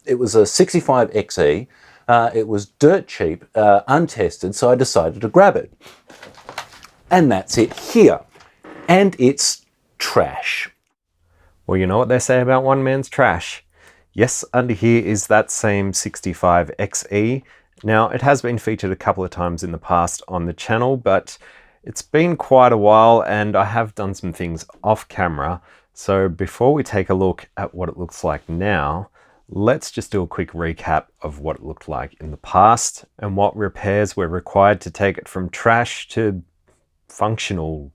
It was a 65XE. It was dirt cheap, untested, so I decided to grab it. And that's it here. And it's trash. Well, you know what they say about one man's trash. Yes, under here is that same 65XE. Now, it has been featured a couple of times in the past on the channel, but it's been quite a while and I have done some things off camera. So before we take a look at what it looks like now, let's just do a quick recap of what it looked like in the past and what repairs were required to take it from trash to functional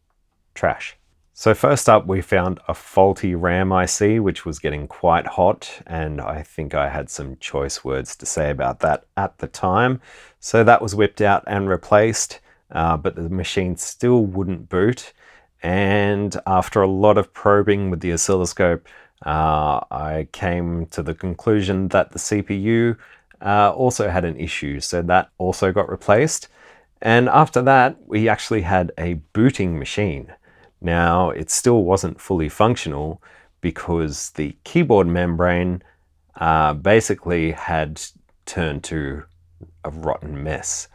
trash. So first up, we found a faulty RAM IC, which was getting quite hot, and I think I had some choice words to say about that at the time. So that was whipped out and replaced, but the machine still wouldn't boot. And after a lot of probing with the oscilloscope, I came to the conclusion that the CPU also had an issue, so that also got replaced. And after that, we actually had a booting machine. Now, it still wasn't fully functional because the keyboard membrane basically had turned to a rotten mess.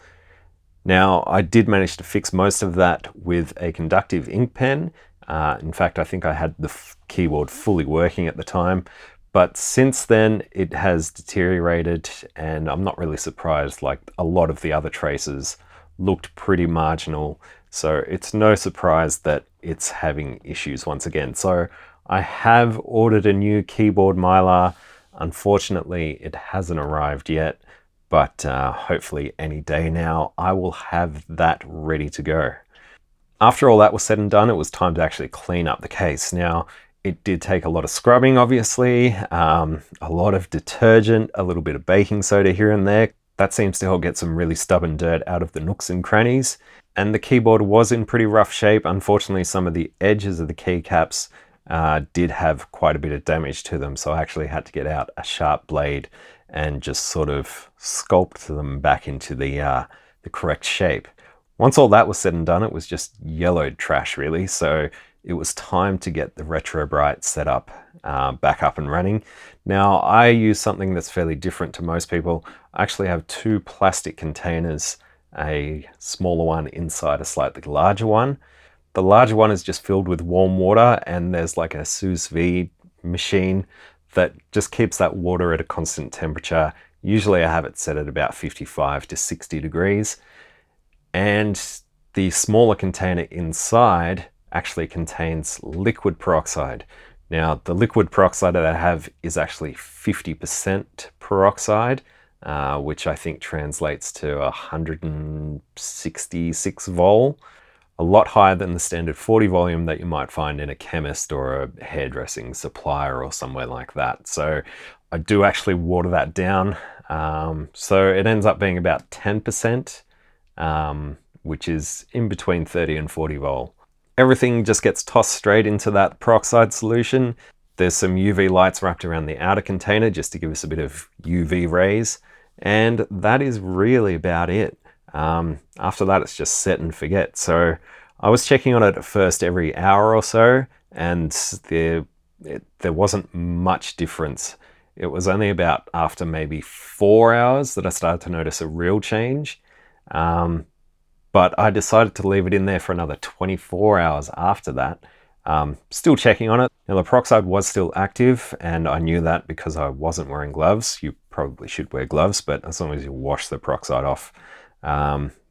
Now, I did manage to fix most of that with a conductive ink pen. In fact, I think I had the keyboard fully working at the time. But since then, it has deteriorated, and I'm not really surprised. Like, a lot of the other traces looked pretty marginal. So it's no surprise that it's having issues once again. So I have ordered a new keyboard mylar. Unfortunately, it hasn't arrived yet, but hopefully any day now I will have that ready to go. After all that was said and done, it was time to actually clean up the case. Now, it did take a lot of scrubbing, obviously, a lot of detergent, a little bit of baking soda here and there. That seems to help get some really stubborn dirt out of the nooks and crannies. And the keyboard was in pretty rough shape. Unfortunately, some of the edges of the keycaps did have quite a bit of damage to them. So I actually had to get out a sharp blade and just sort of sculpt them back into the correct shape. Once all that was said and done, it was just yellowed trash, really. So it was time to get the retrobright set up, back up and running. Now, I use something that's fairly different to most people. I actually have two plastic containers, a smaller one inside a slightly larger one. The larger one is just filled with warm water, and there's like a sous vide machine that just keeps that water at a constant temperature. Usually I have it set at about 55 to 60 degrees. And the smaller container inside actually contains liquid peroxide. Now, the liquid peroxide that I have is actually 50% peroxide, which I think translates to 166 vol, a lot higher than the standard 40 volume that you might find in a chemist or a hairdressing supplier or somewhere like that. So I do actually water that down. So it ends up being about 10%, which is in between 30 and 40 vol. Everything just gets tossed straight into that peroxide solution. There's some UV lights wrapped around the outer container just to give us a bit of UV rays. And that is really about it. After that, it's just set and forget. So I was checking on it at first every hour or so, and there wasn't much difference. It was only about after maybe 4 hours that I started to notice a real change. But I decided to leave it in there for another 24 hours after that. Still checking on it. Now, the peroxide was still active, and I knew that because I wasn't wearing gloves. You probably should wear gloves, but as long as you wash the peroxide off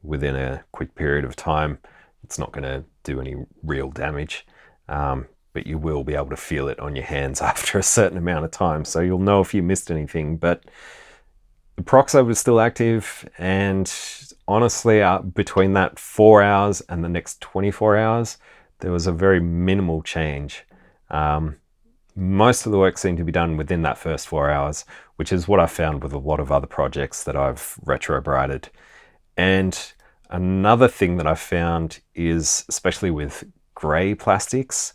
within a quick period of time, it's not going to do any real damage. But you will be able to feel it on your hands after a certain amount of time, so you'll know if you missed anything. But the peroxide was still active, and honestly, between that 4 hours and the next 24 hours, there was a very minimal change. Most of the work seemed to be done within that first 4 hours, which is what I found with a lot of other projects that I've retrobrighted. And another thing that I found is, especially with grey plastics,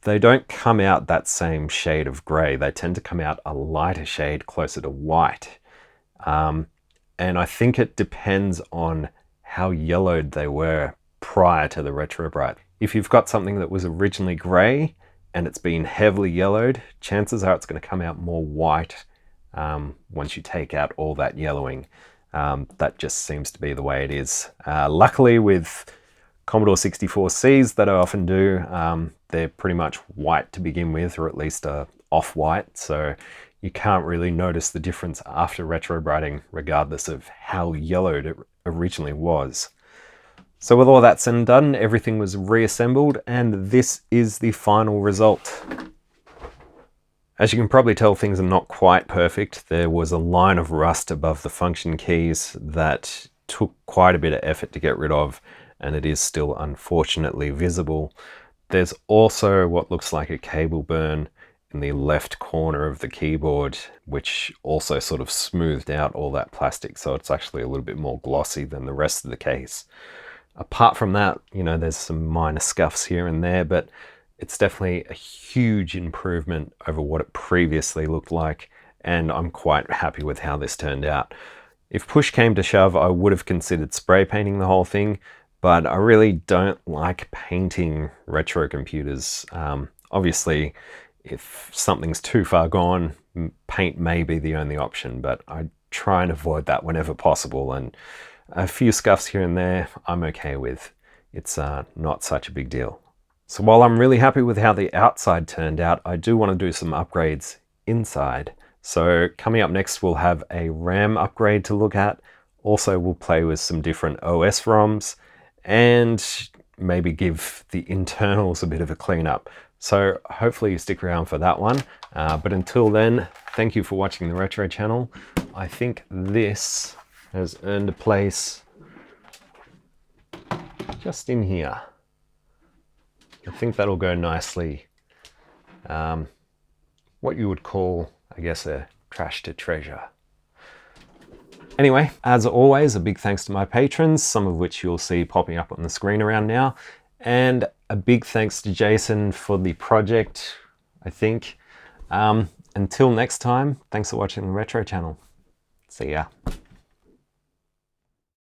they don't come out that same shade of grey. They tend to come out a lighter shade closer to white. And I think it depends on how yellowed they were prior to the retrobright. If you've got something that was originally grey and it's been heavily yellowed, chances are it's going to come out more white once you take out all that yellowing. That just seems to be the way it is. Luckily, with Commodore 64Cs that I often do, they're pretty much white to begin with, or at least off-white, so you can't really notice the difference after retrobrighting, regardless of how yellowed it originally was. So with all that said and done, everything was reassembled, and this is the final result. As you can probably tell, things are not quite perfect. There was a line of rust above the function keys that took quite a bit of effort to get rid of, and it is still unfortunately visible. There's also what looks like a cable burn in the left corner of the keyboard, which also sort of smoothed out all that plastic, so it's actually a little bit more glossy than the rest of the case. Apart from that, you know, there's some minor scuffs here and there, but it's definitely a huge improvement over what it previously looked like, and I'm quite happy with how this turned out. If push came to shove, I would have considered spray painting the whole thing, but I really don't like painting retro computers. Obviously, if something's too far gone, paint may be the only option, but I try and avoid that whenever possible, and a few scuffs here and there I'm okay with. It's not such a big deal. So while I'm really happy with how the outside turned out, I do want to do some upgrades inside. So coming up next, we'll have a RAM upgrade to look at. Also, we'll play with some different OS ROMs and maybe give the internals a bit of a cleanup. So hopefully you stick around for that one. But until then, thank you for watching the Retro Channel. I think this has earned a place just in here. I think that'll go nicely. What you would call, I guess, a trash to treasure. Anyway, as always, a big thanks to my patrons, some of which you'll see popping up on the screen around now. And a big thanks to Jason for the project, I think. Until next time, thanks for watching the Retro Channel. See ya.